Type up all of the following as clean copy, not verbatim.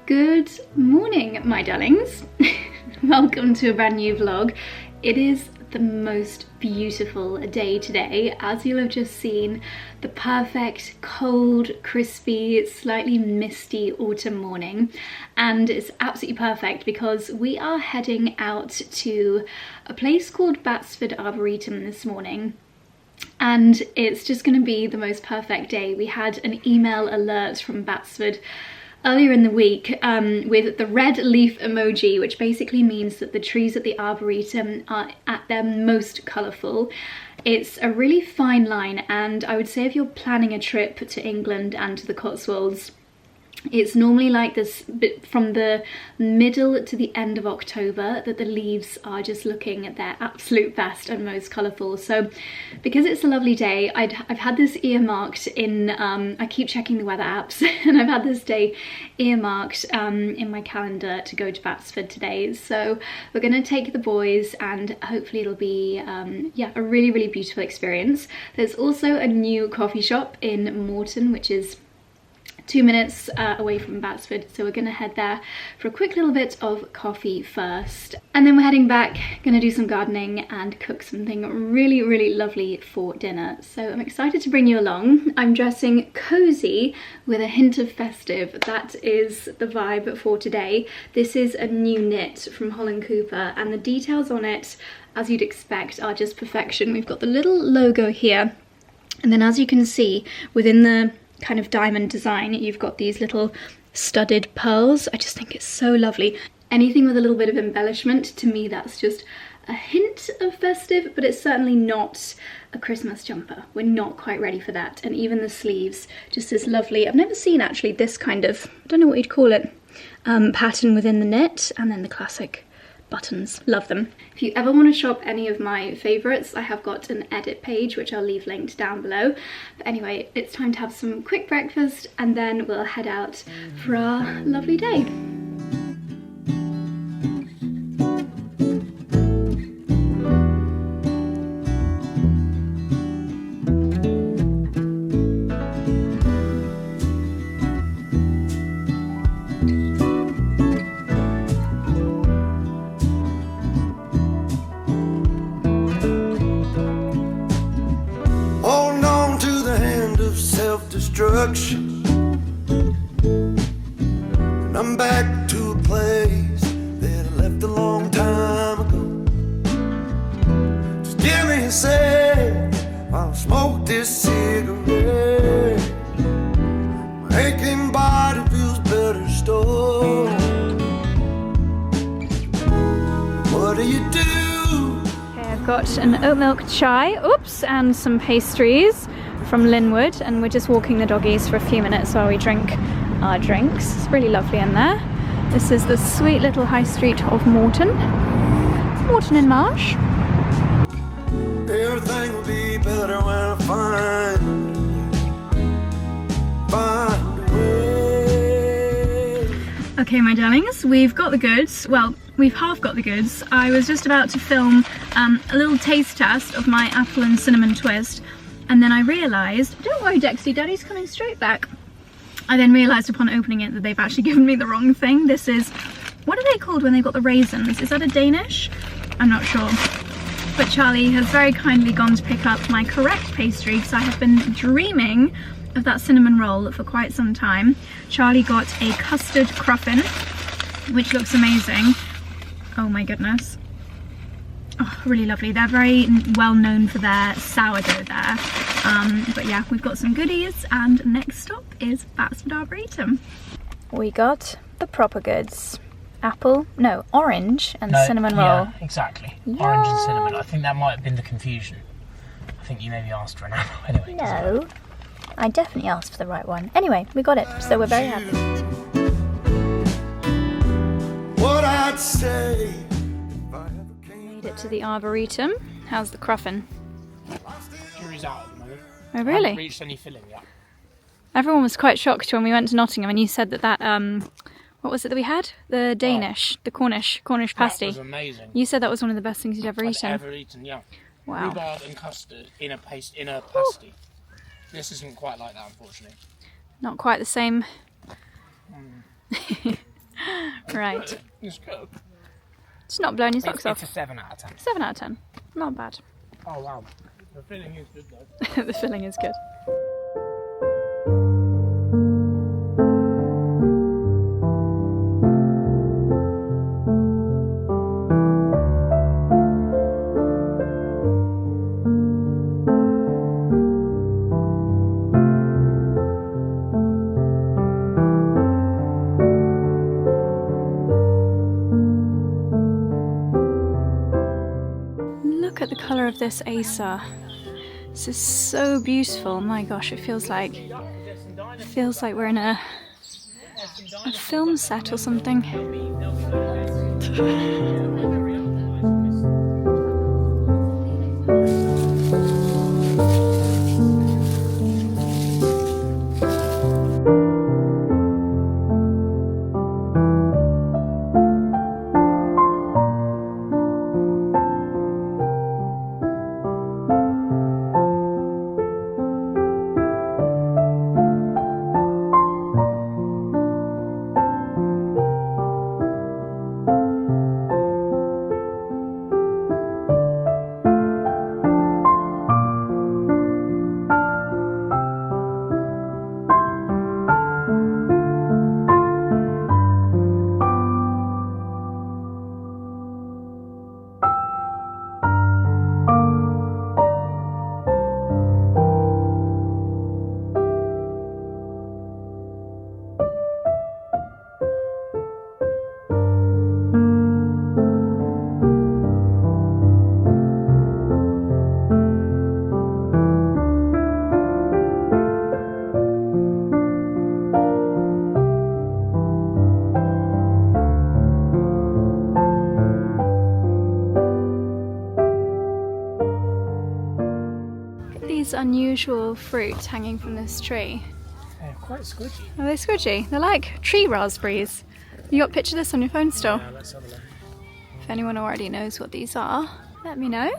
Good morning, my darlings. Welcome to a brand new vlog. It is the most beautiful day today. As you'll have just seen, the perfect cold, crispy, slightly misty autumn morning, and it's absolutely perfect because we are heading out to a place called Batsford Arboretum this morning. And it's just going to be the most perfect day. We had an email alert from Batsford earlier in the week with the red leaf emoji, which basically means that the trees at the Arboretum are at their most colourful. It's a really fine line, and I would say if you're planning a trip to England and to the Cotswolds, it's normally like this bit from the middle to the end of October that the leaves are just looking at their absolute best and most colourful. So because it's a lovely day, I've had this earmarked in, I keep checking the weather apps, and I've had this day earmarked in my calendar to go to Batsford today. So we're going to take the boys, and hopefully it'll be yeah, a really, really beautiful experience. There's also a new coffee shop in Moreton, which is 2 minutes away from Batsford, so we're going to head there for a quick little bit of coffee first, and then we're heading back, going to do some gardening and cook something really, really lovely for dinner. So I'm excited to bring you along. I'm dressing cozy with a hint of festive. That is the vibe for today. This is a new knit from Holland Cooper, and the details on it, as you'd expect, are just perfection. We've got the little logo here, and then as you can see within the kind of diamond design, you've got these little studded pearls. I just think it's so lovely. Anything with a little bit of embellishment, to me that's just a hint of festive, but it's certainly not a Christmas jumper. We're not quite ready for that. And even the sleeves, just this lovely, I've never seen actually this kind of, I don't know what you'd call it, pattern within the knit, and then the classic buttons. Love them. If you ever want to shop any of my favourites, I have got an edit page which I'll leave linked down below. But anyway, it's time to have some quick breakfast, and then we'll head out for our lovely day. And I'm back to a place that I left a long time ago. Just give me a sec while I smoke this cigarette. My aching body feels better still. What do you do? Okay, I've got an oat milk chai, oops, and some pastries from Linwood, and we're just walking the doggies for a few minutes while we drink our drinks. It's really lovely in there. This is the sweet little high street of Moreton-In-Marsh. Everything will be better when I find a way. Okay, my darlings, we've got the goods. Well, we've half got the goods. I was just about to film a little taste test of my apple and cinnamon twist, and then I realised, don't worry Dexy, Daddy's coming straight back. I then realised upon opening it that they've actually given me the wrong thing. This is, what are they called when they've got the raisins? Is that a Danish? I'm not sure. But Charlie has very kindly gone to pick up my correct pastry, because I have been dreaming of that cinnamon roll for quite some time. Charlie got a custard cruffin, which looks amazing. Oh my goodness. Oh, really lovely. They're very well known for their sourdough there. But yeah, we've got some goodies, and next stop is Batsford Arboretum. We got the proper goods. Apple, no, orange and cinnamon roll. Yeah, exactly. Yeah. Orange and cinnamon. I think that might have been the confusion. I think you maybe asked for an apple anyway. No, I definitely asked for the right one. Anyway, we got it, so we're very happy. What I'd say. Made it to the Arboretum. How's the cruffin? Jury's out at the moment. Oh really? I haven't reached any filling yet. Everyone was quite shocked when we went to Nottingham and you said that what was it that we had? The Danish, the Cornish pasty. That was amazing. You said that was one of the best things you'd ever eaten. Ever eaten, yeah. Wow. Rhubarb and custard in a pasty. This isn't quite like that, unfortunately. Not quite the same. Right. It's good. It's not blowing your socks off. It's a 7 out of 10. 7 out of 10. Not bad. Oh wow. The filling is good though. The filling is good. Look at the colour of this 𝑭𝒆. This is so beautiful. My gosh, it feels like we're in a film set or something. These unusual fruits hanging from this tree. They're quite squidgy. Are they squidgy? They're like tree raspberries. You got a picture of this on your phone still? Yeah, let's have a look. If anyone already knows what these are, let me know.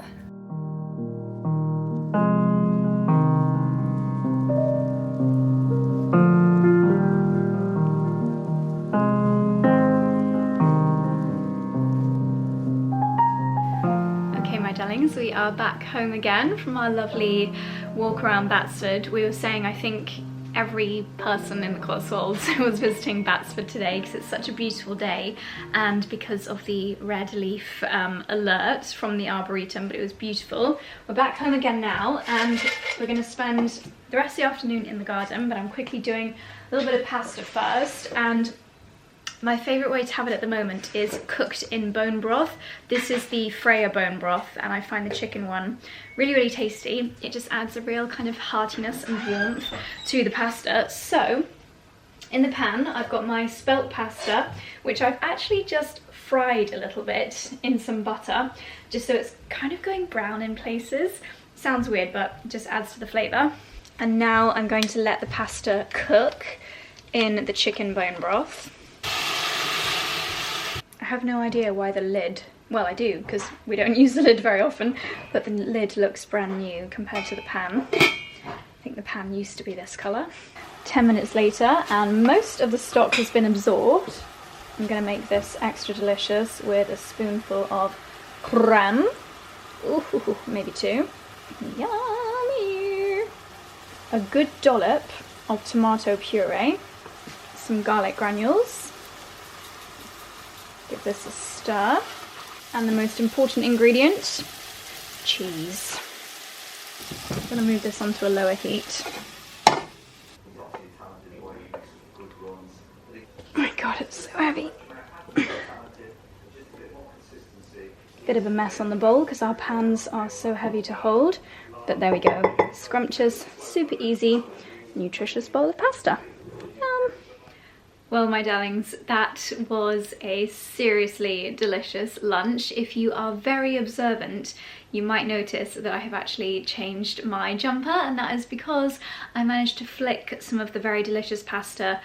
Darlings, we are back home again from our lovely walk around Batsford. We were saying, I think every person in the Cotswolds was visiting Batsford today because it's such a beautiful day and because of the red leaf alert from the Arboretum, but it was beautiful. We're back home again now and we're going to spend the rest of the afternoon in the garden, but I'm quickly doing a little bit of pasta first. And my favourite way to have it at the moment is cooked in bone broth. This is the 𝑭𝒊𝒏𝒅 bone broth and I find the chicken one really, really tasty. It just adds a real kind of heartiness and warmth to the pasta. So in the pan I've got my spelt pasta, which I've actually just fried a little bit in some butter, just so it's kind of going brown in places. Sounds weird, but it just adds to the flavour. And now I'm going to let the pasta cook in the chicken bone broth. I have no idea why the lid, well I do because we don't use the lid very often, but the lid looks brand new compared to the pan. I think the pan used to be this colour. 10 minutes later and most of the stock has been absorbed. I'm going to make this extra delicious with a spoonful of crème. Ooh, maybe 2. Yummy! A good dollop of tomato puree, some garlic granules. Give this a stir. And the most important ingredient, cheese. I'm going to move this onto a lower heat. Oh my god, it's so heavy. Bit of a mess on the bowl because our pans are so heavy to hold. But there we go. Scrumptious, super easy, nutritious bowl of pasta. Well, my darlings, that was a seriously delicious lunch. If you are very observant, you might notice that I have actually changed my jumper, and that is because I managed to flick some of the very delicious pasta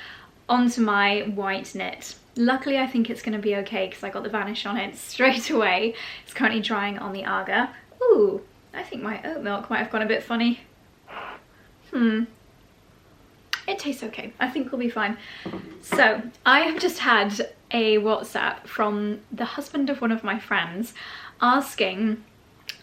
onto my white knit. Luckily, I think it's going to be okay because I got the vanish on it straight away. It's currently drying on the 𝑭𝒂. Ooh, I think my oat milk might have gone a bit funny. It tastes okay. I think we'll be fine. So I have just had a WhatsApp from the husband of one of my friends asking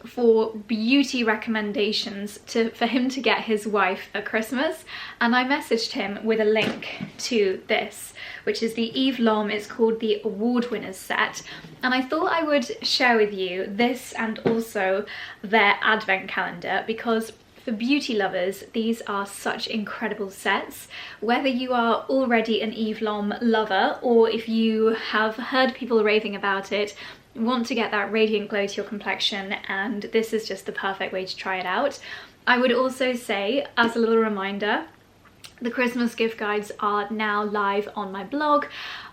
for beauty recommendations for him to get his wife a Christmas, and I messaged him with a link to this, which is the Eve Lom. It's called the Award Winners set, and I thought I would share with you this and also their advent calendar, because for beauty lovers, these are such incredible sets. Whether you are already an Eve Lom lover, or if you have heard people raving about it, want to get that radiant glow to your complexion, and this is just the perfect way to try it out. I would also say, as a little reminder, the Christmas gift guides are now live on my blog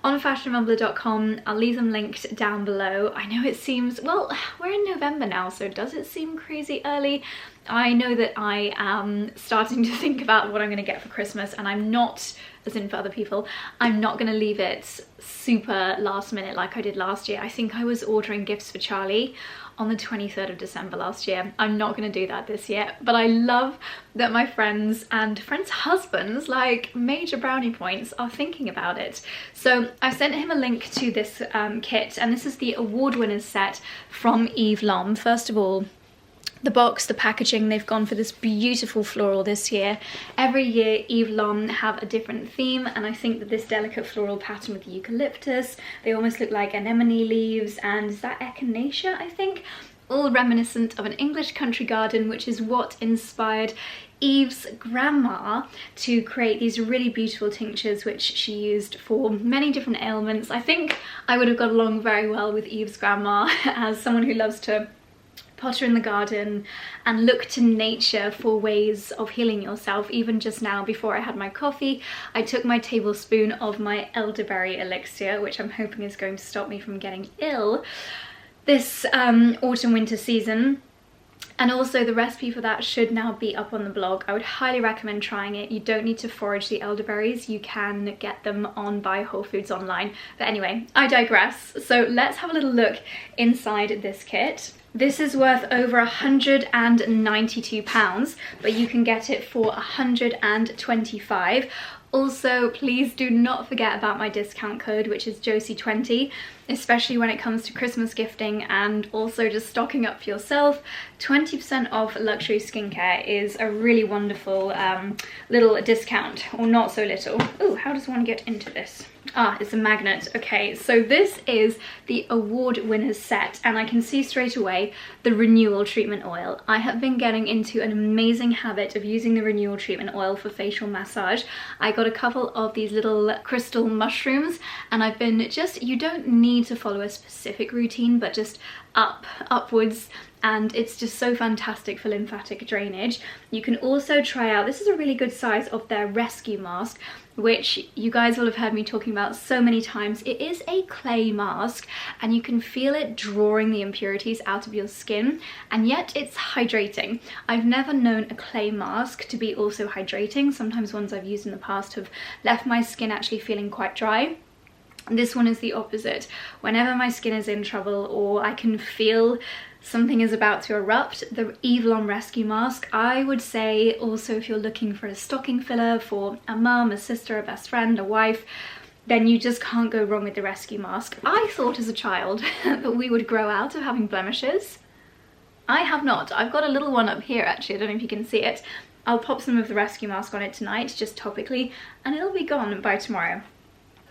on fashionmembler.com. I'll leave them linked down below. I know it seems, well, we're in November now, so does it seem crazy early? I know that I am starting to think about what I'm going to get for Christmas, and I'm not, as in for other people, I'm not going to leave it super last minute like I did last year. I think I was ordering gifts for Charlie on the 23rd of December last year. I'm not going to do that this year, but I love that my friends and friends' husbands, like major brownie points, are thinking about it. So I sent him a link to this kit, and this is the Award Winners set from Eve Lom. First of all, the box, the packaging, they've gone for this beautiful floral this year. Every year Eve Lom have a different theme, and I think that this delicate floral pattern with the eucalyptus, they almost look like anemone leaves, and is that echinacea, I think? All reminiscent of an English country garden, which is what inspired Eve's grandma to create these really beautiful tinctures, which she used for many different ailments. I think I would have got along very well with Eve's grandma as someone who loves to potter in the garden and look to nature for ways of healing yourself. Even just now, before I had my coffee, I took my tablespoon of my elderberry elixir, which I'm hoping is going to stop me from getting ill this autumn winter season. And also the recipe for that should now be up on the blog. I would highly recommend trying it. You don't need to forage the elderberries, you can get them on Buy Whole Foods online. But anyway, I digress. So let's have a little look inside this kit. This is worth over £192, but you can get it for £125. Also, please do not forget about my discount code, which is 𝑗OSY20, especially when it comes to Christmas gifting and also just stocking up for yourself. 20% off luxury skincare is a really wonderful little discount, or not so little. Oh, how does one get into this? Ah, it's a magnet. Okay, so this is the Award Winners set, and I can see straight away the Renewal Treatment Oil. I have been getting into an amazing habit of using the Renewal Treatment Oil for facial massage. I got a couple of these little crystal mushrooms, and I've been just, you don't need to follow a specific routine, but just upwards, and it's just so fantastic for lymphatic drainage. You can also try out, this is a really good size of their rescue mask, which you guys will have heard me talking about so many times. It is a clay mask, and you can feel it drawing the impurities out of your skin, and yet it's hydrating. I've never known a clay mask to be also hydrating. Sometimes ones I've used in the past have left my skin actually feeling quite dry. This one is the opposite. Whenever my skin is in trouble or I can feel something is about to erupt, the Eve Lom Rescue Mask, I would say also if you're looking for a stocking filler for a mum, a sister, a best friend, a wife, then you just can't go wrong with the Rescue Mask. I thought as a child that we would grow out of having blemishes. I have not. I've got a little one up here actually, I don't know if you can see it. I'll pop some of the Rescue Mask on it tonight, just topically, and it'll be gone by tomorrow.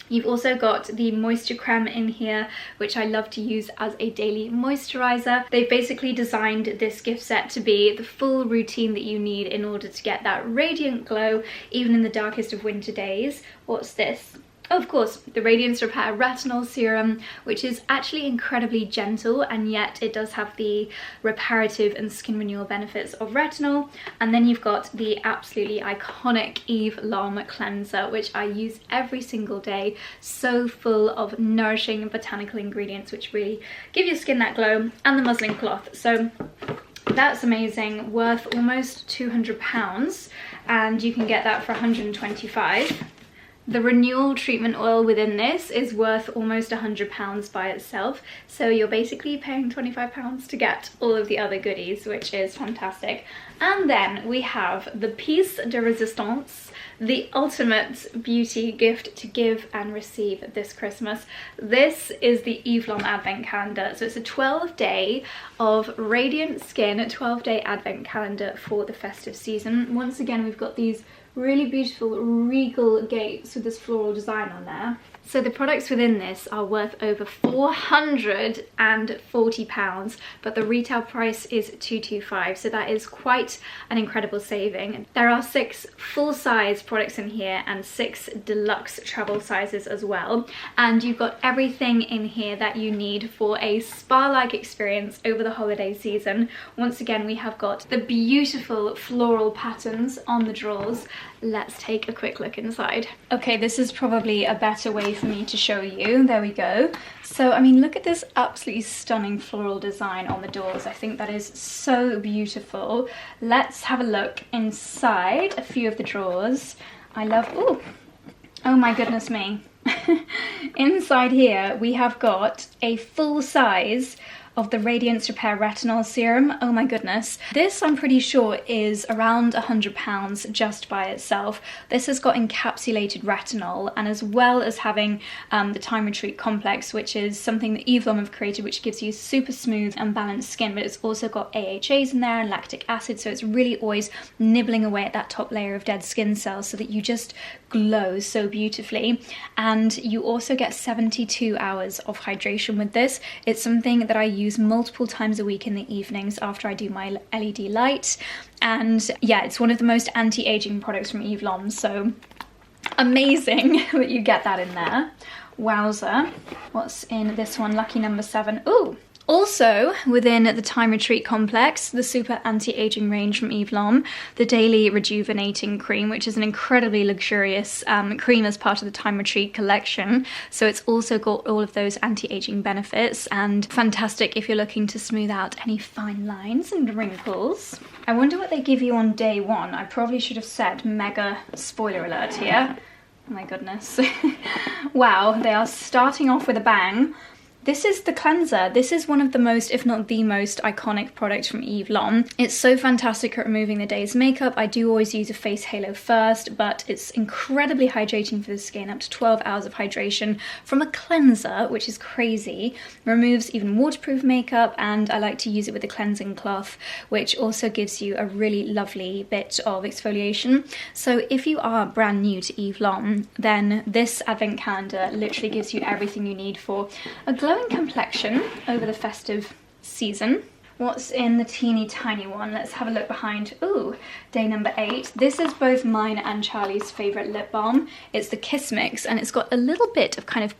You've also got the moisture creme in here, which I love to use as a daily moisturizer. They've basically designed this gift set to be the full routine that you need in order to get that radiant glow, even in the darkest of winter days. What's this? Oh, of course, the Radiance Repair Retinol Serum, which is actually incredibly gentle, and yet it does have the reparative and skin renewal benefits of retinol. And then you've got the absolutely iconic Eve Lom Cleanser, which I use every single day. So full of nourishing botanical ingredients, which really give your skin that glow, and the muslin cloth. So that's amazing, worth almost £200, and you can get that for £125. The renewal treatment oil within this is worth almost £100 by itself, so you're basically paying £25 to get all of the other goodies, which is fantastic. And then we have the Pièce de Résistance, the ultimate beauty gift to give and receive this Christmas. This is the 𝑦𝒊𝒏𝒅 advent calendar. So it's a 12-day of radiant skin, a 12-day advent calendar for the festive season. Once again, we've got these really beautiful regal gates with this floral design on there. So the products within this are worth over £440, but the retail price is £225, so that is quite an incredible saving. There are 6 full-size products in here and 6 deluxe travel sizes as well, and you've got everything in here that you need for a spa-like experience over the holiday season. Once again, we have got the beautiful floral patterns on the drawers. Let's take a quick look inside. Okay, this is probably a better way for me to show you. There we go. So, I mean, look at this absolutely stunning floral design on the doors. I think that is so beautiful. Let's have a look inside a few of the drawers. I love, oh my goodness me. Inside here, we have got a full size of the Radiance Repair Retinol Serum. Oh my goodness. This, I'm pretty sure, is around £100 just by itself. This has got encapsulated retinol, and as well as having the Time Retreat Complex, which is something that 𝑽𝒊𝒏𝒅 have created, which gives you super smooth and balanced skin, but it's also got AHAs in there and lactic acid, so it's really always nibbling away at that top layer of dead skin cells so that you just glow so beautifully. And you also get 72 hours of hydration with this. It's something that I use multiple times a week in the evenings after I do my LED light, and yeah, it's one of the most anti-aging products from 𝑦𝒊𝒏𝒅, so amazing that you get that in there. Wowza. What's in this one? Lucky number 7. Ooh! Also, within the Time Retreat Complex, the super anti-aging range from 𝑦𝒊𝒏𝒅, the Daily Rejuvenating Cream, which is an incredibly luxurious cream as part of the Time Retreat collection. So it's also got all of those anti-aging benefits, and fantastic if you're looking to smooth out any fine lines and wrinkles. I wonder what they give you on day 1. I probably should have said mega spoiler alert here. Oh my goodness. Wow, they are starting off with a bang. This is the cleanser. This is one of the most, if not the most, iconic product from 𝑦𝒊𝒏𝒅. It's so fantastic at removing the day's makeup. I do always use a face halo first, but it's incredibly hydrating for the skin, up to 12 hours of hydration from a cleanser, which is crazy. Removes even waterproof makeup, and I like to use it with a cleansing cloth, which also gives you a really lovely bit of exfoliation. So if you are brand new to 𝑦𝒊𝒏𝒅, then this advent calendar literally gives you everything you need for a glowing complexion over the festive season. What's in the teeny tiny one? Let's have a look behind. Ooh, day number 8. This is both mine and Charlie's favourite lip balm. It's the Kiss Mix, and it's got a little bit of kind of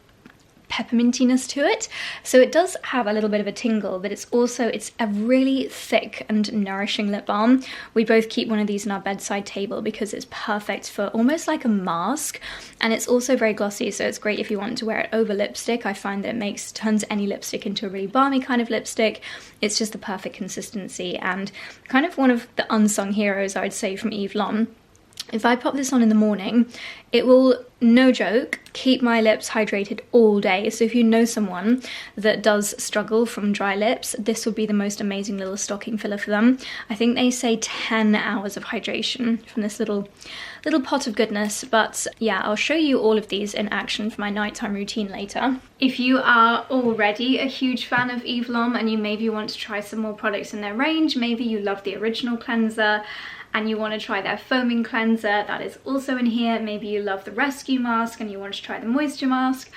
peppermintiness to it, so it does have a little bit of a tingle, but it's a really thick and nourishing lip balm. We both keep one of these on our bedside table because it's perfect for almost like a mask, and it's also very glossy, so it's great if you want to wear it over lipstick. I find that it turns any lipstick into a really balmy kind of lipstick. It's just the perfect consistency, and kind of one of the unsung heroes, I'd say, from 𝑦𝒊𝒏𝒅. If I pop this on in the morning, it will, no joke, keep my lips hydrated all day. So if you know someone that does struggle from dry lips, this will be the most amazing little stocking filler for them. I think they say 10 hours of hydration from this little pot of goodness. But yeah, I'll show you all of these in action for my nighttime routine later. If you are already a huge fan of 𝑦𝒊𝒏𝒅 and you maybe want to try some more products in their range, maybe you love the original cleanser and you want to try their foaming cleanser, that is also in here. Maybe you love the rescue mask and you want to try the moisture mask.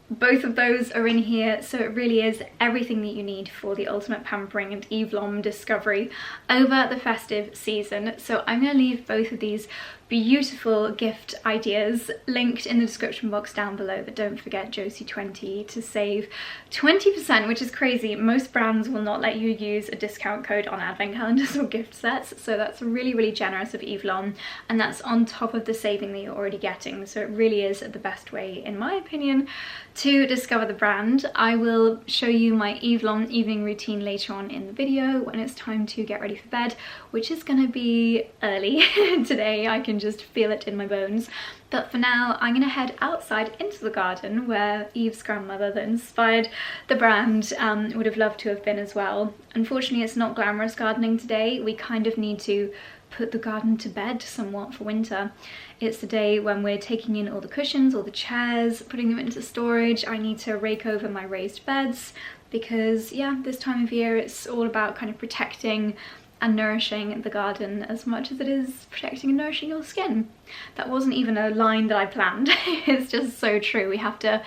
Both of those are in here, so it really is everything that you need for the ultimate pampering and 𝑦𝒊𝒏𝒅 discovery over the festive season. So I'm going to leave both of these beautiful gift ideas linked in the description box down below, but don't forget Josie20 to save 20%, which is crazy. Most brands will not let you use a discount code on advent calendars or gift sets, so that's really generous of 𝑦𝒊𝒏𝒅, and that's on top of the saving that you're already getting. So it really is the best way, in my opinion, to discover the brand. I will show you my 𝑦𝒊𝒏𝒅 evening routine later on in the video when it's time to get ready for bed, which is going to be early today, I can just feel it in my bones. But for now, I'm gonna head outside into the garden where Eve's grandmother that inspired the brand would have loved to have been as well. Unfortunately, it's not glamorous gardening today. We kind of need to put the garden to bed somewhat for winter. It's the day when we're taking in all the cushions, all the chairs, putting them into storage. I need to rake over my raised beds because, yeah, this time of year it's all about kind of protecting and nourishing the garden as much as it is protecting and nourishing your skin. That wasn't even a line that I planned. It's just so true. We have to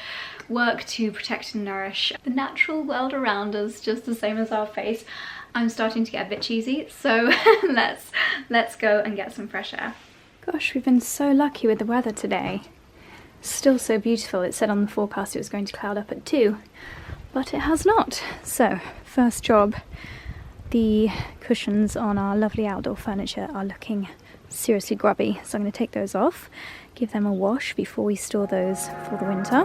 work to protect and nourish the natural world around us just the same as our face. I'm starting to get a bit cheesy, so let's go and get some fresh air. Gosh, we've been so lucky with the weather today. Still so beautiful. It said on the forecast it was going to cloud up at 2, but it has not. So, first job. The cushions on our lovely outdoor furniture are looking seriously grubby, so I'm going to take those off, give them a wash before we store those for the winter.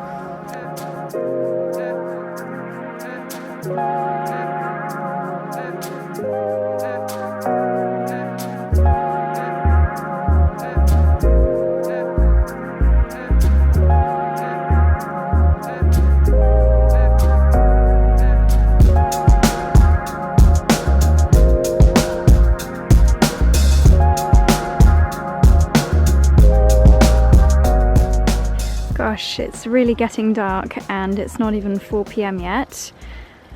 Gosh, it's really getting dark and it's not even 4 p.m. yet.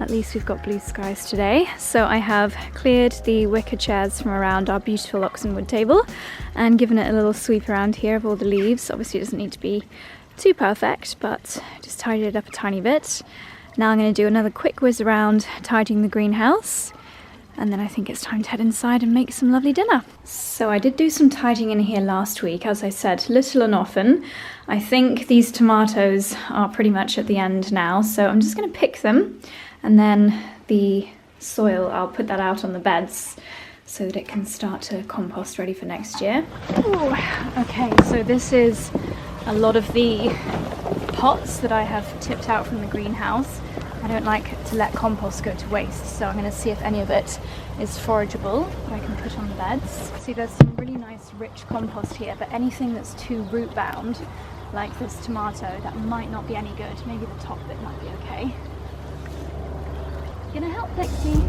At least we've got blue skies today. So I have cleared the wicker chairs from around our beautiful oxenwood table and given it a little sweep around here of all the leaves. Obviously it doesn't need to be too perfect, but just tidied it up a tiny bit. Now I'm going to do another quick whiz around tidying the greenhouse. And then I think it's time to head inside and make some lovely dinner. So I did do some tidying in here last week, as I said, little and often. I think these tomatoes are pretty much at the end now, so I'm just going to pick them, and then the soil, I'll put that out on the beds so that it can start to compost ready for next year. Ooh, okay, so this is a lot of the pots that I have tipped out from the greenhouse. I don't like to let compost go to waste, so I'm going to see if any of it is forageable that I can put on the beds. See, there's some really nice rich compost here, but anything that's too root bound, like this tomato, that might not be any good. Maybe the top bit might be okay. Gonna help, Lexi.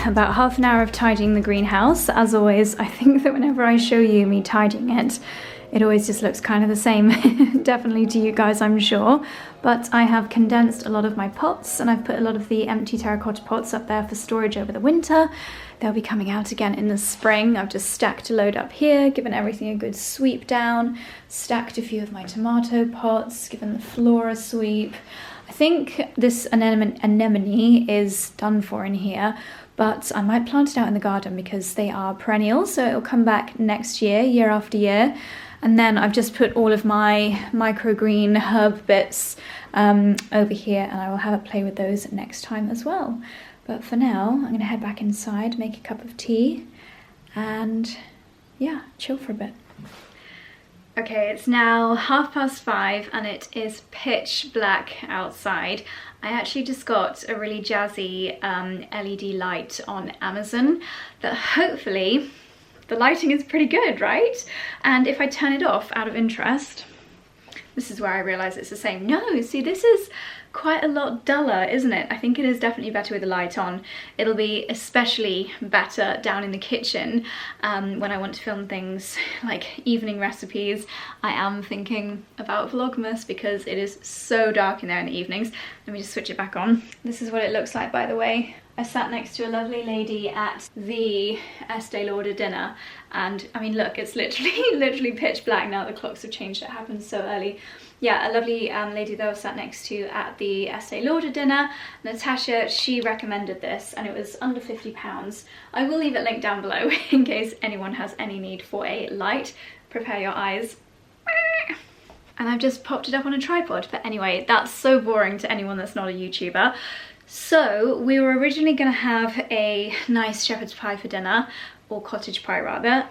About half an hour of tidying the greenhouse. As always, I think that whenever I show you me tidying it, it always just looks kind of the same. Definitely to you guys, I'm sure. But I have condensed a lot of my pots and I've put a lot of the empty terracotta pots up there for storage over the winter. They'll be coming out again in the spring. I've just stacked a load up here, given everything a good sweep down, stacked a few of my tomato pots, given the floor a sweep. I think this anemone is done for in here, but I might plant it out in the garden because they are perennial, so it'll come back next year, year after year. And then I've just put all of my microgreen herb bits over here, and I will have a play with those next time as well. But for now, I'm going to head back inside, make a cup of tea, and yeah, chill for a bit. Okay, it's now 5:30 and it is pitch black outside. I actually just got a really jazzy LED light on Amazon that hopefully the lighting is pretty good, right? And if I turn it off out of interest, this is where I realise it's the same. No, see, this is quite a lot duller, isn't it? I think it is definitely better with the light on. It'll be especially better down in the kitchen when I want to film things like evening recipes. I am thinking about Vlogmas because it is so dark in there in the evenings. Let me just switch it back on. This is what it looks like, by the way. I sat next to a lovely lady at the Estee Lauder dinner, and I mean look, it's literally pitch black now. The clocks have changed, it happened so early. Yeah, a lovely lady that I was sat next to at the Estee Lauder dinner, Natasha, she recommended this and it was under £50. I will leave it linked down below in case anyone has any need for a light. Prepare your eyes. And I've just popped it up on a tripod, but anyway, that's so boring to anyone that's not a YouTuber. So we were originally going to have a nice shepherd's pie for dinner, or cottage pie rather,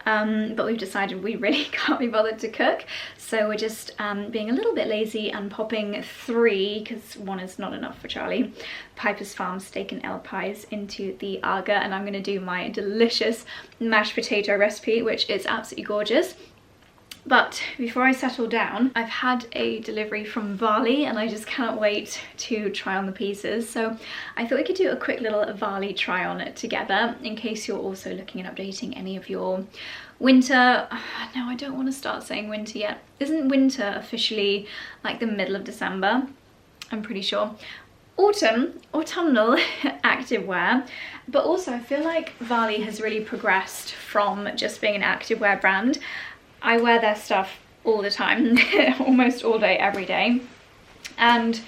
but we've decided we really can't be bothered to cook, so we're just being a little bit lazy and popping 3, because 1 is not enough for Charlie, Piper's Farm steak and ale pies into the 𝑭𝒂, and I'm going to do my delicious mashed potato recipe, which is absolutely gorgeous. But before I settle down, I've had a delivery from Varley and I just cannot wait to try on the pieces. So I thought we could do a quick little Varley try on it together in case you're also looking at updating any of your winter. No, I don't want to start saying winter yet. Isn't winter officially like the middle of December? I'm pretty sure. Autumnal activewear, but also I feel like Varley has really progressed from just being an activewear brand. I wear their stuff all the time, almost all day, every day. And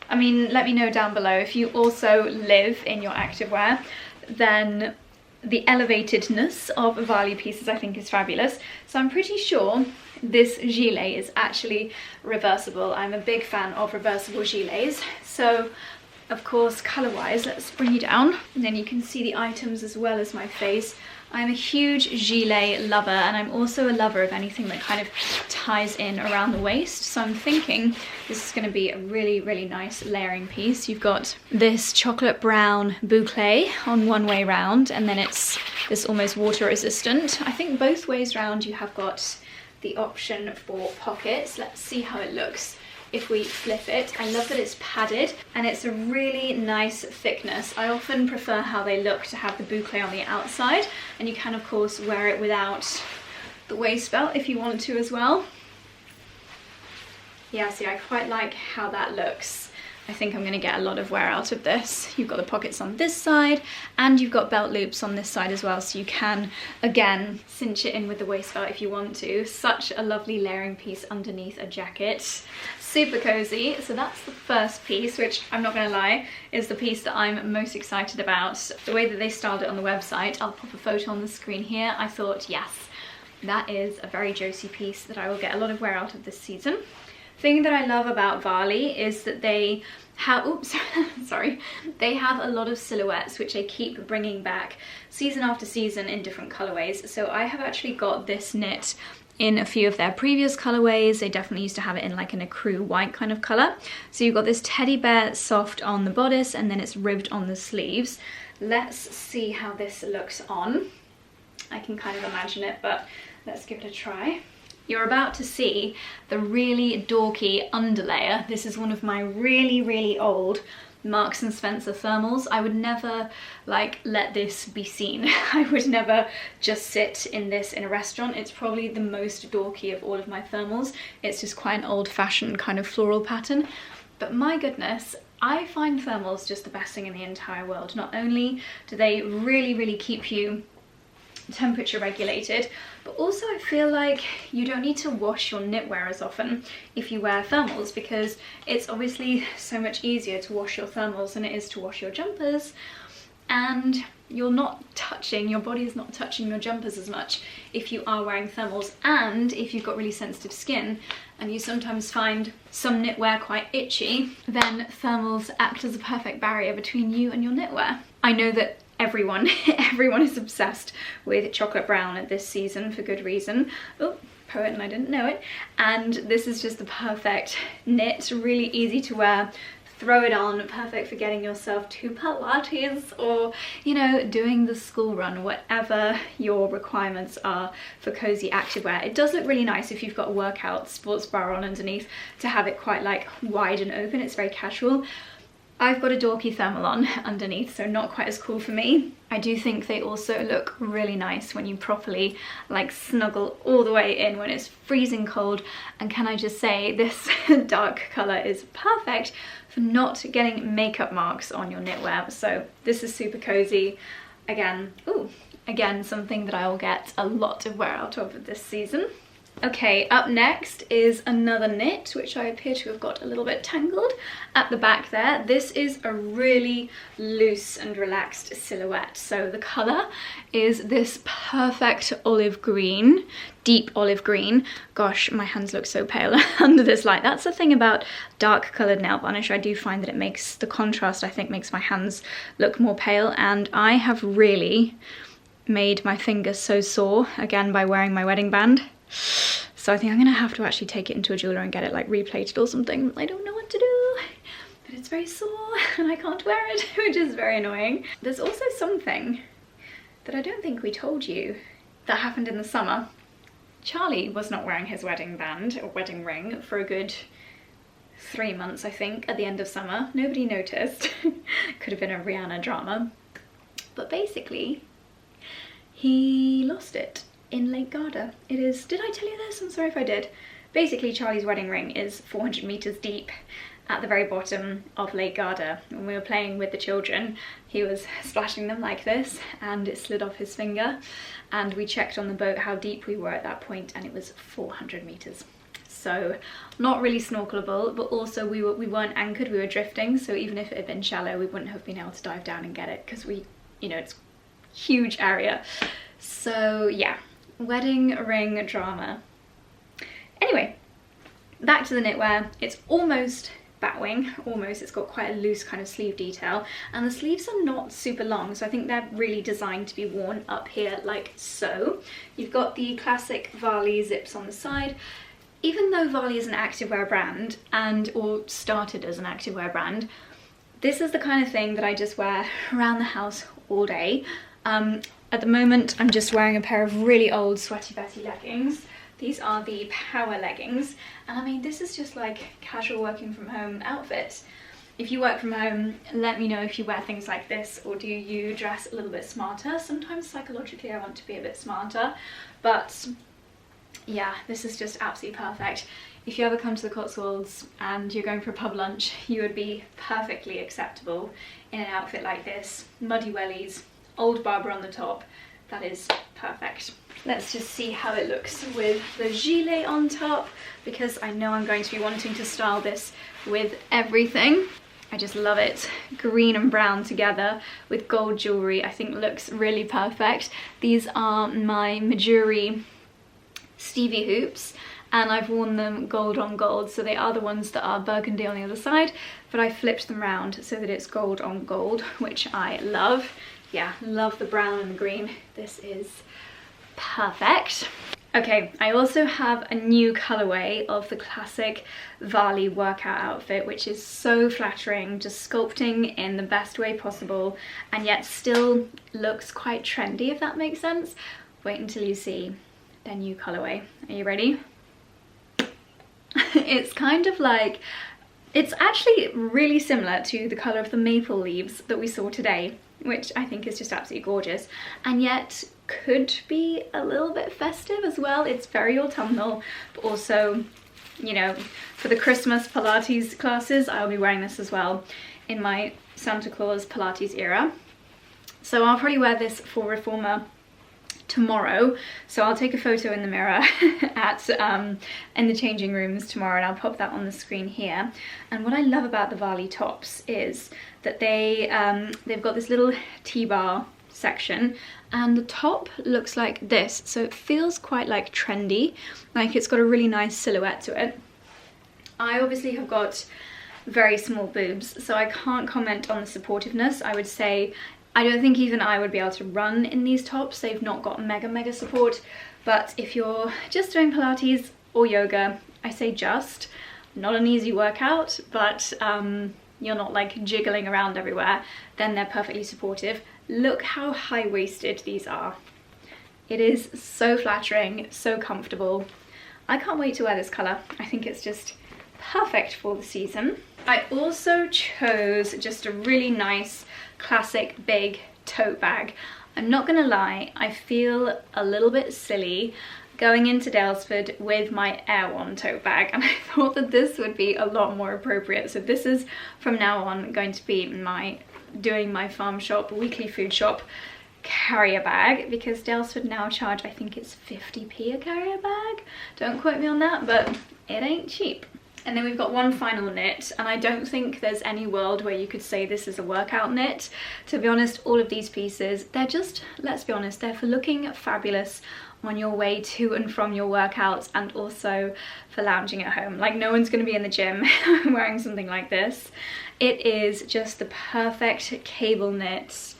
I mean, let me know down below if you also live in your activewear, then the elevatedness of Varley pieces I think is fabulous. So I'm pretty sure this gilet is actually reversible. I'm a big fan of reversible gilets. So of course, color wise, let's bring you down and then you can see the items as well as my face. I'm a huge gilet lover, and I'm also a lover of anything that kind of ties in around the waist. So I'm thinking this is going to be a really nice layering piece. You've got this chocolate brown boucle on one way round, and then it's this almost water resistant. I think both ways round you have got the option for pockets. Let's see how it looks if we flip it. I love that it's padded and it's a really nice thickness. I often prefer how they look to have the boucle on the outside, and you can of course wear it without the waist belt if you want to as well. Yeah, see, I quite like how that looks. I think I'm going to get a lot of wear out of this. You've got the pockets on this side and you've got belt loops on this side as well, so you can again cinch it in with the waist belt if you want to. Such a lovely layering piece underneath a jacket. Super cozy. So that's the first piece, which I'm not going to lie is the piece that I'm most excited about. The way that they styled it on the website, I'll pop a photo on the screen here. I thought, yes, that is a very Josie piece that I will get a lot of wear out of this season. Thing that I love about Varley is that they have, oops, sorry, they have a lot of silhouettes which they keep bringing back season after season in different colorways. So I have actually got this knit in a few of their previous colorways. They definitely used to have it in like an ecru white kind of color. So you've got this teddy bear soft on the bodice and then it's ribbed on the sleeves. Let's see how this looks on. I can kind of imagine it, but let's give it a try. You're about to see the really dorky underlayer. This is one of my really old Marks and Spencer thermals. I would never like let this be seen. I would never just sit in this in a restaurant. It's probably the most dorky of all of my thermals. It's just quite an old-fashioned kind of floral pattern. But my goodness, I find thermals just the best thing in the entire world. Not only do they really keep you temperature regulated, but also I feel like you don't need to wash your knitwear as often if you wear thermals, because it's obviously so much easier to wash your thermals than it is to wash your jumpers, and you're not touching, your body is not touching your jumpers as much if you are wearing thermals. And if you've got really sensitive skin and you sometimes find some knitwear quite itchy, then thermals act as a perfect barrier between you and your knitwear. I know that everyone is obsessed with chocolate brown at this season for good reason. Oh, poet and I didn't know it. And this is just the perfect knit, really easy to wear. Throw it on, perfect for getting yourself to Pilates or, you know, doing the school run, whatever your requirements are for cozy activewear. It does look really nice if you've got a workout sports bra on underneath to have it quite like wide and open. It's very casual. I've got a dorky thermal on underneath, so not quite as cool for me. I do think they also look really nice when you properly like snuggle all the way in when it's freezing cold. And can I just say, this dark colour is perfect for not getting makeup marks on your knitwear. So this is super cozy. Again, again, something that I will get a lot of wear out of this season. Okay, up next is another knit, which I appear to have got a little bit tangled at the back there. This is a really loose and relaxed silhouette. So the colour is this perfect olive green, deep olive green. Gosh, my hands look so pale under this light. That's the thing about dark coloured nail varnish. I do find that it makes the contrast, I think, makes my hands look more pale. And I have really made my fingers so sore, again, by wearing my wedding band. So I think I'm gonna have to actually take it into a jeweler and get it like replated or something. I don't know what to do, but it's very sore and I can't wear it, which is very annoying. There's also something that I don't think we told you that happened in the summer. Charlie was not wearing his wedding band or wedding ring for a good 3 months, I think, at the end of summer. Nobody noticed. Could have been a Rihanna drama. But basically, he lost it in 𝑭𝒂𝒕. It is, did I tell you this? I'm sorry if I did. Basically, Charlie's wedding ring is 400 meters deep at the very bottom of 𝑭𝒂𝒕. When we were playing with the children, he was splashing them like this and it slid off his finger. And we checked on the boat how deep we were at that point and it was 400 meters. So not really snorkelable, but also we weren't anchored, we were drifting. So even if it had been shallow, we wouldn't have been able to dive down and get it because we, you know, it's a huge area. So yeah. Wedding ring drama. Anyway, back to the knitwear. It's almost batwing, almost. It's got quite a loose kind of sleeve detail and the sleeves are not super long, so I think they're really designed to be worn up here like so. You've got the classic Varley zips on the side. Even though Varley is an activewear brand or started as an activewear brand, this is the kind of thing that I just wear around the house all day. At the moment, I'm just wearing a pair of really old 𝑭𝒊𝒏𝒅 leggings. These are the power leggings. And I mean, this is just like casual working from home outfit. If you work from home, let me know if you wear things like this or do you dress a little bit smarter. Sometimes psychologically I want to be a bit smarter, but yeah, this is just absolutely perfect. If you ever come to the Cotswolds and you're going for a pub lunch, you would be perfectly acceptable in an outfit like this. Muddy wellies, old Barbara on the top, that is perfect. Let's just see how it looks with the gilet on top, because I know I'm going to be wanting to style this with everything. I just love it. Green and brown together with gold jewellery, I think looks really perfect. These are my 𝑭𝒊𝒏𝒅 Stevie hoops, and I've worn them gold on gold, so they are the ones that are burgundy on the other side, but I flipped them round so that it's gold on gold, which I love. Yeah, love the brown and the green. This is perfect. Okay, I also have a new colourway of the classic Varley workout outfit, which is so flattering, just sculpting in the best way possible, and yet still looks quite trendy, if that makes sense. Wait until you see their new colourway. Are you ready? It's kind of like, it's actually really similar to the colour of the maple leaves that we saw today, which I think is just absolutely gorgeous, and yet could be a little bit festive as well. It's very autumnal, but also, you know, for the Christmas Pilates classes, I'll be wearing this as well in my Santa Claus Pilates era. So I'll probably wear this for Reformer tomorrow, so I'll take a photo in the mirror at in the changing rooms tomorrow, and I'll pop that on the screen here. And what I love about the Varley tops is that they've got this little T-bar section, and the top looks like this, so it feels quite like trendy, like it's got a really nice silhouette to it. I obviously have got very small boobs, so I can't comment on the supportiveness. I would say I don't think even I would be able to run in these tops. They've not got mega support, but if you're just doing Pilates or yoga, I say just, not an easy workout, but you're not like jiggling around everywhere, then they're perfectly supportive. Look how high-waisted these are. It is so flattering, so comfortable. I can't wait to wear this colour. I think it's just perfect for the season. I also chose just a really nice classic big tote bag. I'm not gonna lie, I feel a little bit silly going into Daylesford with my Air One tote bag, and I thought that this would be a lot more appropriate. So this is from now on going to be doing my farm shop weekly food shop carrier bag, because Daylesford now charge, I think it's 50p a carrier bag. Don't quote me on that, but it ain't cheap. And then we've got one final knit, and I don't think there's any world where you could say this is a workout knit. To be honest, all of these pieces, they're just, let's be honest, they're for looking fabulous on your way to and from your workouts, and also for lounging at home. Like, no one's going to be in the gym wearing something like this. It is just the perfect cable knit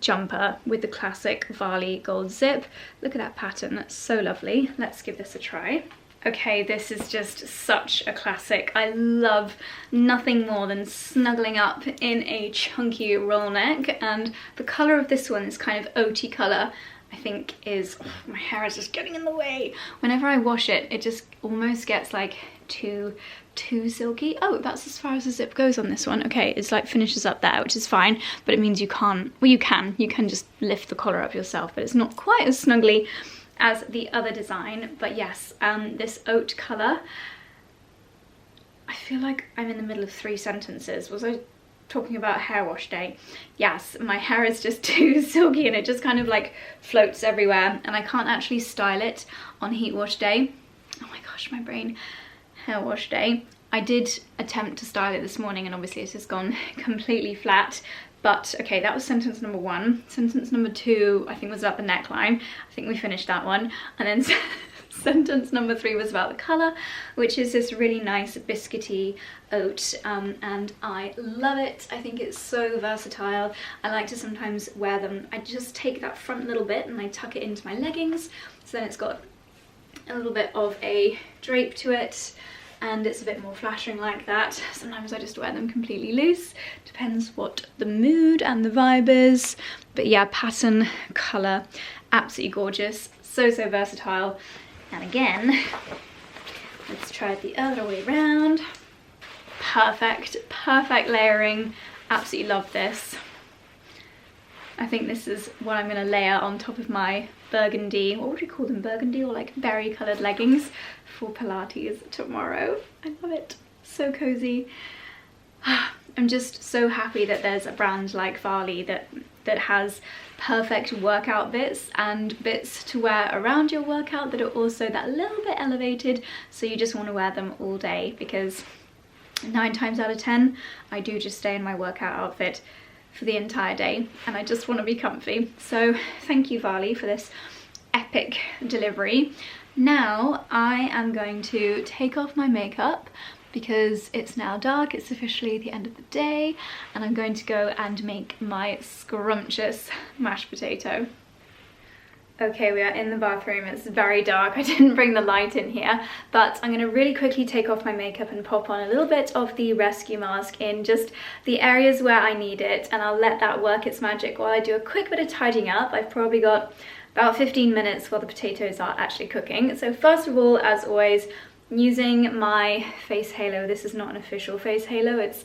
jumper with the classic Varley gold zip. Look at that pattern, that's so lovely. Let's give this a try. Okay, this is just such a classic. I love nothing more than snuggling up in a chunky roll neck, and the colour of this one is kind of oaty colour. I think is, oh, my hair is just getting in the way. Whenever I wash it, it just almost gets like too silky. Oh, that's as far as the zip goes on this one. Okay, it's like finishes up there, which is fine, but it means you can't, well, you can just lift the collar up yourself, but it's not quite as snuggly as the other design. But yes, this oat colour, I feel like I'm in the middle of 3 sentences. Was I talking about hair wash day? Yes, my hair is just too silky and it just kind of like floats everywhere, and I can't actually style it on heat wash day. Oh my gosh, my brain. Hair wash day. I did attempt to style it this morning, and obviously it's just gone completely flat. But okay, that was sentence number 1. Sentence number 2, I think, was about the neckline. I think we finished that one. And then sentence number 3 was about the colour, which is this really nice biscuity oat, and I love it. I think it's so versatile. I like to sometimes wear them. I just take that front little bit and I tuck it into my leggings, so then it's got a little bit of a drape to it, and it's a bit more flattering like that. Sometimes I just wear them completely loose, depends what the mood and the vibe is. But yeah, pattern, colour, absolutely gorgeous, so versatile. And again, let's try it the other way around. Perfect layering, absolutely love this. I think this is what I'm going to layer on top of my burgundy, what would we call them, burgundy or like berry coloured leggings for Pilates tomorrow. I love it, so cozy. I'm just so happy that there's a brand like Varley that has perfect workout bits and bits to wear around your workout that are also that little bit elevated, so you just want to wear them all day, because 9 times out of 10 I do just stay in my workout outfit for the entire day, and I just want to be comfy. So thank you, Varley, for this epic delivery. Now I am going to take off my makeup because it's now dark, it's officially the end of the day, and I'm going to go and make my scrumptious mashed potato. Okay, we are in the bathroom, it's very dark, I didn't bring the light in here, but I'm going to really quickly take off my makeup and pop on a little bit of the rescue mask in just the areas where I need it, and I'll let that work its magic while I do a quick bit of tidying up. I've probably got about 15 minutes while the potatoes are actually cooking. So first of all, as always, using my face halo. This is not an official face halo, it's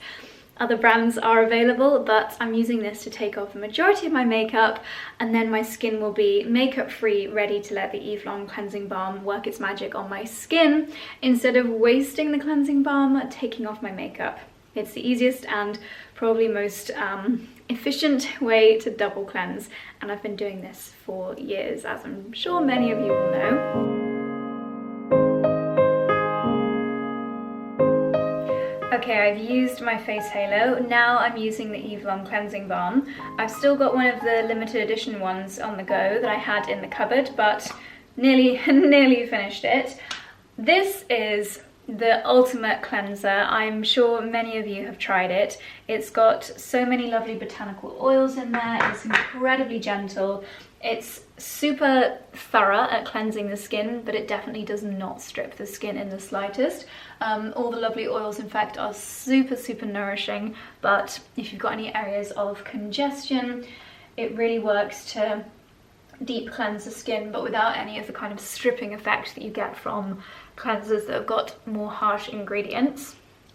other brands are available, but I'm using this to take off the majority of my makeup, and then my skin will be makeup free, ready to let the 𝑦𝒊𝒏𝒅 cleansing balm work its magic on my skin instead of wasting the cleansing balm taking off my makeup. It's the easiest and probably most efficient way to double cleanse, and I've been doing this for years, as I'm sure many of you will know. Okay, I've used my face halo. Now I'm using the 𝑦𝒊𝒏𝒅 cleansing balm. I've still got one of the limited edition ones on the go that I had in the cupboard, but nearly finished it. This is the ultimate cleanser. I'm sure many of you have tried it. It's got so many lovely botanical oils in there. It's incredibly gentle. It's super thorough at cleansing the skin, but it definitely does not strip the skin in the slightest. All the lovely oils, in fact, are super nourishing, but if you've got any areas of congestion, it really works to deep cleanse the skin, but without any of the kind of stripping effect that you get from cleansers that have got more harsh ingredients.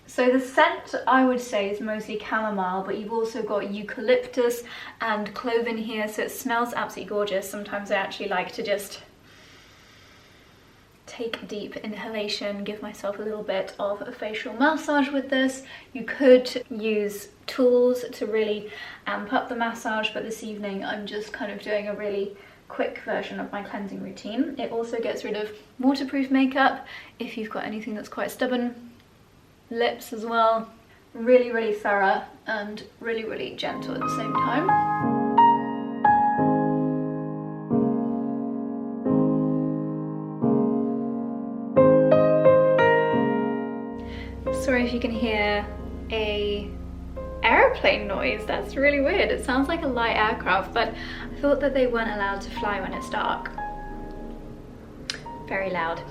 So the scent, I would say, is mostly chamomile, but you've also got eucalyptus and clove in here, so it smells absolutely gorgeous. Sometimes I actually like to just take a deep inhalation, give myself a little bit of a facial massage with this. You could use tools to really amp up the massage, but this evening I'm just kind of doing a really quick version of my cleansing routine. It also gets rid of waterproof makeup if you've got anything that's quite stubborn. Lips as well. Really, really thorough and really, really gentle at the same time. Sorry if you can hear a airplane noise. That's really weird. It sounds like a light aircraft, but I thought that they weren't allowed to fly when it's dark. Very loud.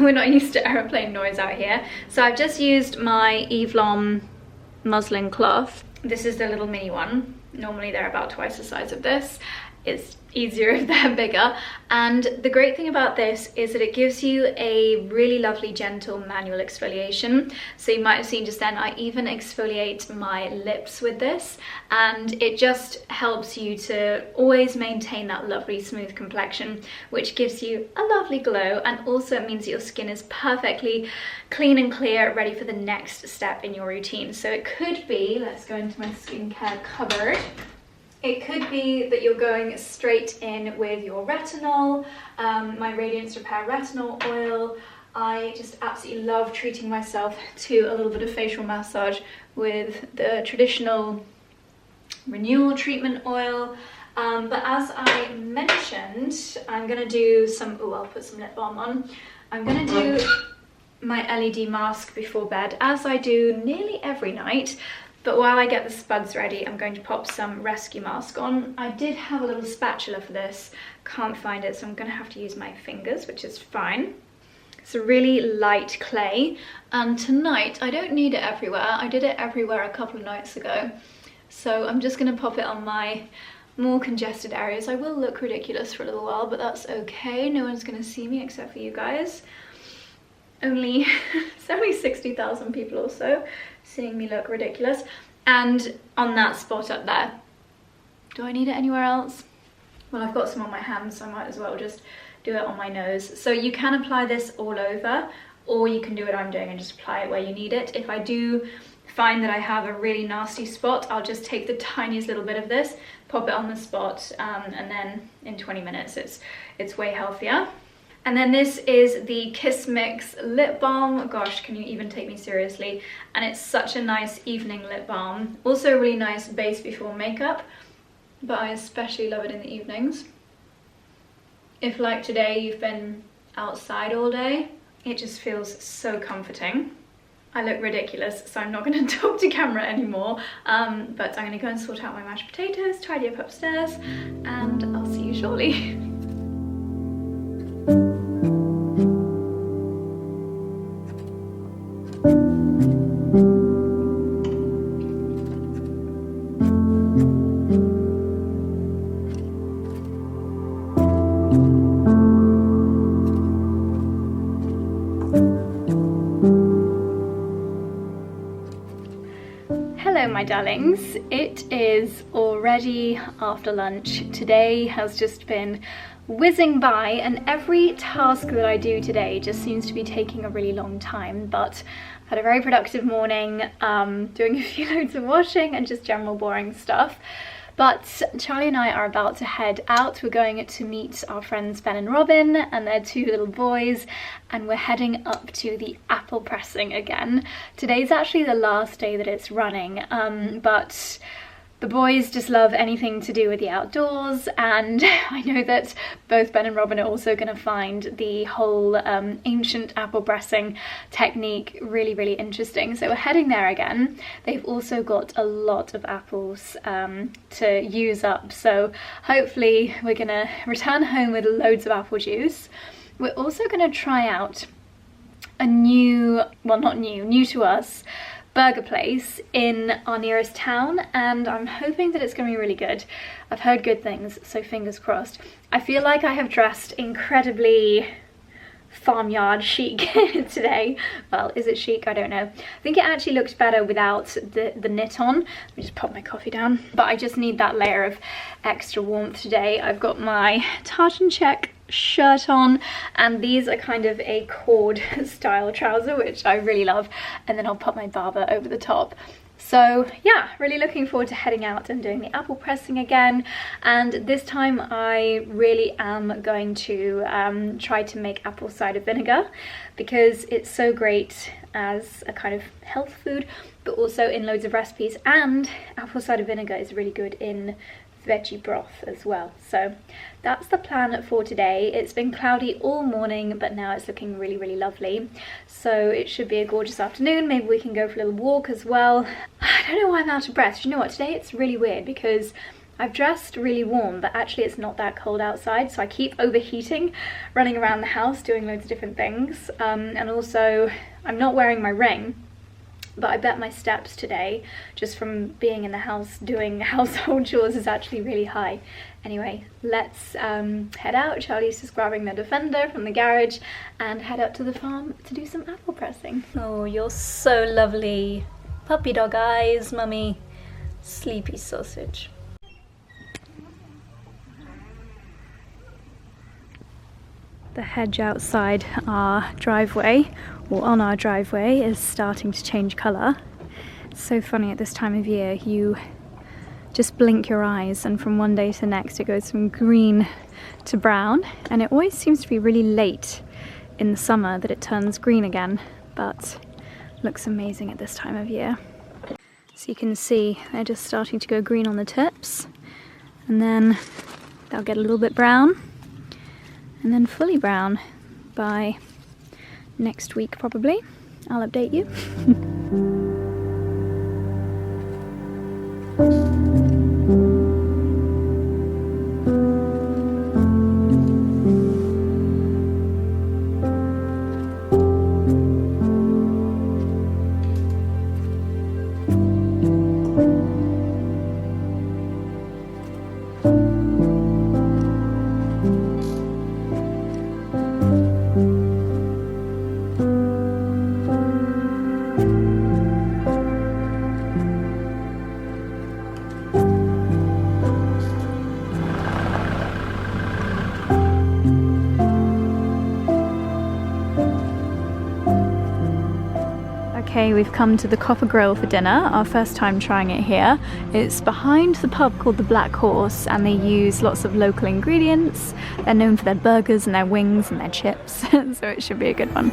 We're not used to airplane noise out here. So I've just used my 𝑭𝒊𝒏𝒅 muslin cloth. This is the little mini one. Normally they're about twice the size of this. It's easier if they're bigger. And the great thing about this is that it gives you a really lovely gentle manual exfoliation. So you might have seen just then, I even exfoliate my lips with this, and it just helps you to always maintain that lovely smooth complexion, which gives you a lovely glow, and also it means that your skin is perfectly clean and clear, ready for the next step in your routine. So it could be, let's go into my skincare cupboard. It could be that you're going straight in with your retinol, my Radiance Repair Retinol Oil. I just absolutely love treating myself to a little bit of facial massage with the traditional renewal treatment oil. But as I mentioned, I'm going to do some, oh, I'll put some lip balm on. I'm going to do my LED mask before bed, as I do nearly every night. But while I get the spuds ready, I'm going to pop some rescue mask on. I did have a little spatula for this, can't find it, so I'm going to have to use my fingers, which is fine. It's a really light clay, and tonight I don't need it everywhere. I did it everywhere a couple of nights ago, so I'm just going to pop it on my more congested areas. I will look ridiculous for a little while, but that's okay. No one's going to see me except for you guys. It's only 60,000 people or so seeing me look ridiculous. And on that spot up there, do I need it anywhere else? Well, I've got some on my hands, so I might as well just do it on my nose. So you can apply this all over, or you can do what I'm doing and just apply it where you need it. If I do find that I have a really nasty spot, I'll just take the tiniest little bit of this, pop it on the spot, and then in 20 minutes it's way healthier. And then this is the Kiss Mix lip balm. Gosh, can you even take me seriously? And it's such a nice evening lip balm. Also a really nice base before makeup, but I especially love it in the evenings. If, like today, you've been outside all day, it just feels so comforting. I look ridiculous, so I'm not going to talk to camera anymore, but I'm going to go and sort out my mashed potatoes, tidy up upstairs, and I'll see you shortly. Hello my darlings, it is already after lunch. Today has just been whizzing by, and every task that I do today just seems to be taking a really long time, but I've had a very productive morning, doing a few loads of washing and just general boring stuff. But Charlie and I are about to head out. We're going to meet our friends Ben and Robin and their two little boys, and we're heading up to the apple pressing again. Today's actually the last day that it's running, but the boys just love anything to do with the outdoors, and I know that both Ben and Robin are also going to find the whole ancient apple pressing technique really, really interesting. So we're heading there again. They've also got a lot of apples to use up, so hopefully we're going to return home with loads of apple juice. We're also going to try out a new, well not new, new to us, burger place in our nearest town, and I'm hoping that it's going to be really good. I've heard good things, so fingers crossed. I feel like I have dressed incredibly farmyard chic today. Well, is it chic? I don't know. I think it actually looks better without the knit on. Let me just pop my coffee down. But I just need that layer of extra warmth today. I've got my tartan check shirt on, and these are kind of a cord style trouser, which I really love, and then I'll pop my barber over the top. So yeah, really looking forward to heading out and doing the apple pressing again, and this time I really am going to try to make apple cider vinegar, because it's so great as a kind of health food, but also in loads of recipes, and apple cider vinegar is really good in veggie broth as well. So that's the plan for today. It's been cloudy all morning, but now it's looking really, really lovely. So it should be a gorgeous afternoon. Maybe we can go for a little walk as well. I don't know why I'm out of breath. You know what, today it's really weird because I've dressed really warm, but actually it's not that cold outside, so I keep overheating, running around the house doing loads of different things, and also I'm not wearing my ring. But I bet my steps today, just from being in the house doing household chores, is actually really high. Anyway, let's head out. Charlie's just grabbing the Defender from the garage and head out to the farm to do some apple pressing. Oh, you're so lovely. Puppy dog eyes, mummy. Sleepy sausage. The hedge outside our driveway, or on our driveway, is starting to change colour. It's so funny at this time of year, you just blink your eyes and from one day to the next it goes from green to brown, and it always seems to be really late in the summer that it turns green again, but looks amazing at this time of year. So you can see they're just starting to go green on the tips, and then they'll get a little bit brown, and then fully brown by next week probably. I'll update you. Okay, we've come to the Copper Grill for dinner, our first time trying it here. It's behind the pub called the Black Horse, and they use lots of local ingredients. They're known for their burgers and their wings and their chips, so it should be a good one.